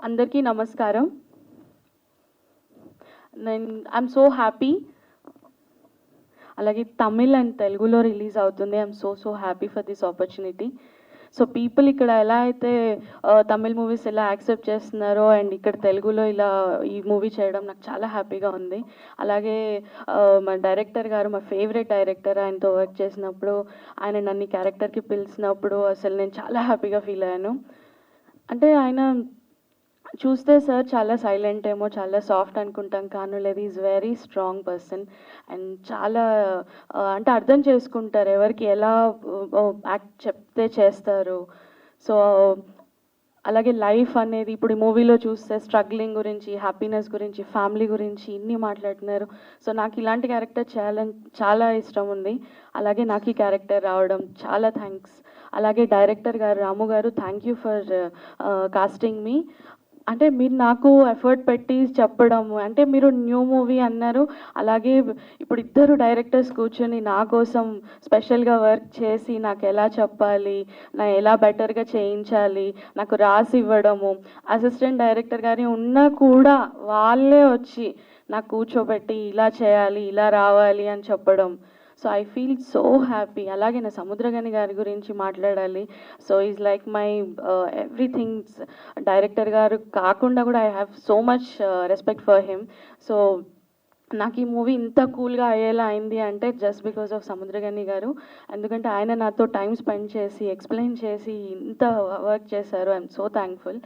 అందరికీ నమస్కారం. I'm so happy. అలాగే తమిళ్ అండ్ తెలుగులో రిలీజ్ అవుతుంది. I'm so happy for this opportunity. So people ఇక్కడ ఎలా అయితే తమిళ్ మూవీస్ ఎలా యాక్సెప్ట్ చేస్తున్నారో అండ్ ఇక్కడ తెలుగులో ఇలా ఈ మూవీ చేయడం నాకు చాలా హ్యాపీగా ఉంది. అలాగే మా డైరెక్టర్ గారు, మా ఫేవరెట్ డైరెక్టర్, ఆయనతో వర్క్ చేసినప్పుడు, ఆయన నన్ను ఈ క్యారెక్టర్కి పిలిచినప్పుడు అసలు నేను చాలా హ్యాపీగా ఫీల్ అయ్యాను. అంటే ఆయన చూస్తే సార్ చాలా సైలెంట్ ఏమో, చాలా సాఫ్ట్ అనుకుంటాం, కానీ లేదు, is very strong person and చాలా అంటే అర్థం చేసుకుంటారు ఎవరికి ఎలా యాక్ట్ చెప్తే చేస్తారు. సో అలాగే లైఫ్ అనేది ఇప్పుడు ఈ మూవీలో చూస్తే స్ట్రగ్లింగ్ గురించి, హ్యాపీనెస్ గురించి, ఫ్యామిలీ గురించి ఇన్ని మాట్లాడుతున్నారు. సో నాకు ఇలాంటి క్యారెక్టర్ చేయాలని చాలా ఇష్టం ఉంది. అలాగే నాకు ఈ క్యారెక్టర్ రావడం చాలా థ్యాంక్స్. అలాగే డైరెక్టర్ గారు రాము గారు, థ్యాంక్ యూ ఫర్ కాస్టింగ్ మీ. అంటే మీరు నాకు ఎఫర్ట్ పెట్టి చెప్పడము, అంటే మీరు న్యూ మూవీ అన్నారు, అలాగే ఇప్పుడు ఇద్దరు డైరెక్టర్స్ కూర్చొని నా కోసం స్పెషల్గా వర్క్ చేసి నాకు ఎలా చెప్పాలి, నా ఎలా బెటర్గా చేయించాలి నాకు రాసి ఇవ్వడము, అసిస్టెంట్ డైరెక్టర్ గారి ఉన్నా కూడా వాళ్ళే వచ్చి నాకు కూర్చోబెట్టి ఇలా చేయాలి, ఇలా రావాలి అని చెప్పడం. So I feel so happy. అలాగే నా సముద్రగని గారి గురించి మాట్లాడాలి. So is like my everything's. Director గారు కాకుండా కూడా I have so much respect for him. So నాకు ఈ మూవీ ఇంత కూల్గా అయ్యేలా అయింది అంటే జస్ట్ బికాస్ ఆఫ్ సముద్రగని గారు. ఎందుకంటే ఆయన నాతో టైం స్పెండ్ చేసి ఎక్స్ప్లెయిన్ చేసి ఇంత వర్క్ చేశారు. I'm so thankful.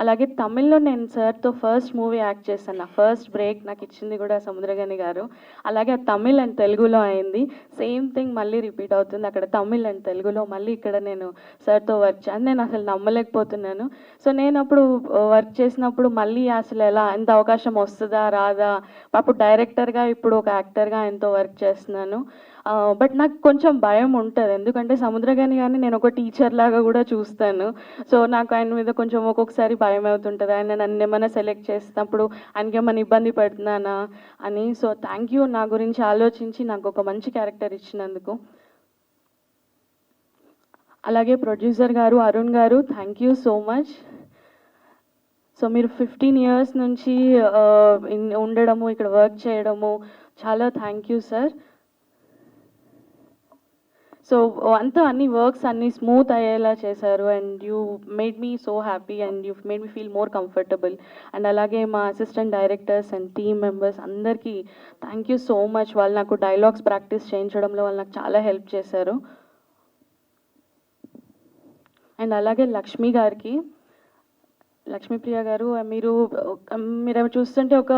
అలాగే తమిళ్లో నేను సార్తో ఫస్ట్ మూవీ యాక్ట్ చేశాను. నా ఫస్ట్ బ్రేక్ నాకు ఇచ్చింది కూడా సముద్రగని గారు. అలాగే తమిళ్ అండ్ తెలుగులో అయింది. సేమ్ థింగ్ మళ్ళీ రిపీట్ అవుతుంది. అక్కడ తమిళ్ అండ్ తెలుగులో మళ్ళీ ఇక్కడ నేను సార్తో వర్క్ చేయాలి. నేను అసలు నమ్మలేకపోతున్నాను. సో నేను అప్పుడు వర్క్ చేసినప్పుడు మళ్ళీ అసలు ఎలా ఎంత అవకాశం వస్తుందా రాదా, అప్పుడు డైరెక్టర్గా ఇప్పుడు ఒక యాక్టర్గా ఆయనతో వర్క్ చేస్తున్నాను. బట్ నాకు కొంచెం భయం ఉంటుంది. ఎందుకంటే సముద్రగని గారిని నేను ఒక టీచర్ లాగా కూడా చూస్తాను. సో నాకు ఆయన మీద కొంచెం ఒక్కొక్కసారి భయం అవుతుంటుంది. ఆయన నన్ను ఏమైనా సెలెక్ట్ చేసినప్పుడు ఆయనకి ఏమైనా ఇబ్బంది పడుతున్నానా అని. సో థ్యాంక్ యూ నా గురించి ఆలోచించి నాకు ఒక మంచి క్యారెక్టర్ ఇచ్చినందుకు. అలాగే ప్రొడ్యూసర్ గారు అరుణ్ గారు, thank you so much. So మీరు 15 years నుంచి ఉండడము, ఇక్కడ వర్క్ చేయడము, చాలా థ్యాంక్ యూ సార్. సో అంతా అన్ని వర్క్స్ అన్నీ స్మూత్ అయ్యేలా చేశారు and you made me so happy and you made me feel more comfortable. And అలాగే మా assistant directors and team members అందరికీ థ్యాంక్ యూ సో మచ్. వాళ్ళు నాకు డైలాగ్స్ ప్రాక్టీస్ చేయించడంలో వాళ్ళు నాకు చాలా హెల్ప్ చేశారు. అండ్ అలాగే లక్ష్మి గారికి, లక్ష్మీప్రియ గారు, మీరు చూస్తుంటే ఒక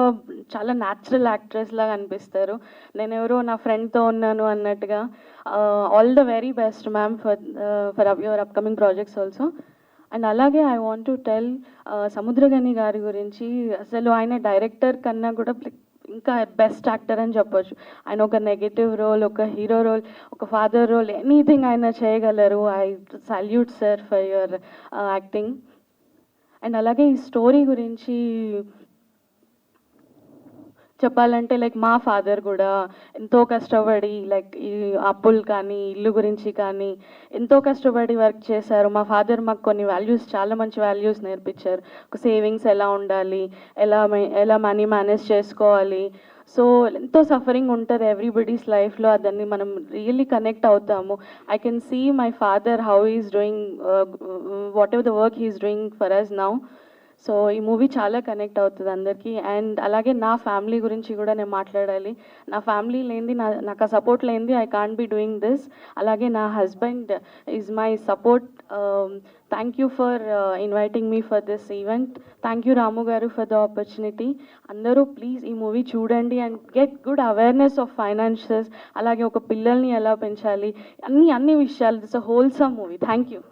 చాలా న్యాచురల్ యాక్ట్రెస్ లాగా అనిపిస్తారు. నేను ఎవరో నా ఫ్రెండ్తో ఉన్నాను అన్నట్టుగా. All the very best ma'am for your upcoming projects also. And అలాగే I want to tell Samuthirakani గారి గురించి. అసలు ఆయన డైరెక్టర్ కన్నా కూడా ఇంకా బెస్ట్ యాక్టర్ అని చెప్పొచ్చు. ఆయన ఒక నెగటివ్ రోల్, ఒక హీరో రోల్, ఒక ఫాదర్ రోల్, ఎనీథింగ్ ఆయన చేయగలరు. I salute sir for your acting. And అలాగే ఈ స్టోరీ గురించి చెప్పాలంటే లైక్ మా ఫాదర్ కూడా ఎంతో కష్టపడి లైక్ ఈ అప్పులు కానీ ఇల్లు గురించి కానీ ఎంతో కష్టపడి వర్క్ చేశారు. మా ఫాదర్ మాకు కొన్ని వాల్యూస్, చాలా మంచి వాల్యూస్ నేర్పించారు. ఒక సేవింగ్స్ ఎలా ఉండాలి, ఎలా మనీ మేనేజ్ చేసుకోవాలి. సో ఎంతో సఫరింగ్ ఉంటుంది ఎవ్రీబడీస్ లైఫ్లో. దాన్ని మనం రియల్లీ కనెక్ట్ అవుతాము. I can see my father how is doing whatever the work he's doing for us now. So ఈ మూవీ చాలా కనెక్ట్ అవుతుంది అందరికీ. అండ్ అలాగే నా ఫ్యామిలీ గురించి కూడా నేను మాట్లాడాలి. నా ఫ్యామిలీ లేనిది, నాకు ఆ సపోర్ట్ లేనిది I can't be doing this. అలాగే నా husband is my support. Thank you for inviting me for this event. Thank you Ramu garu for the opportunity. అందరూ ప్లీజ్ ఈ మూవీ చూడండి and get good awareness of financials. అలాగే ఒక పిల్లల్ని ఎలా పెంచాలి, అన్ని విషయాలు. This a wholesome movie. Thank you.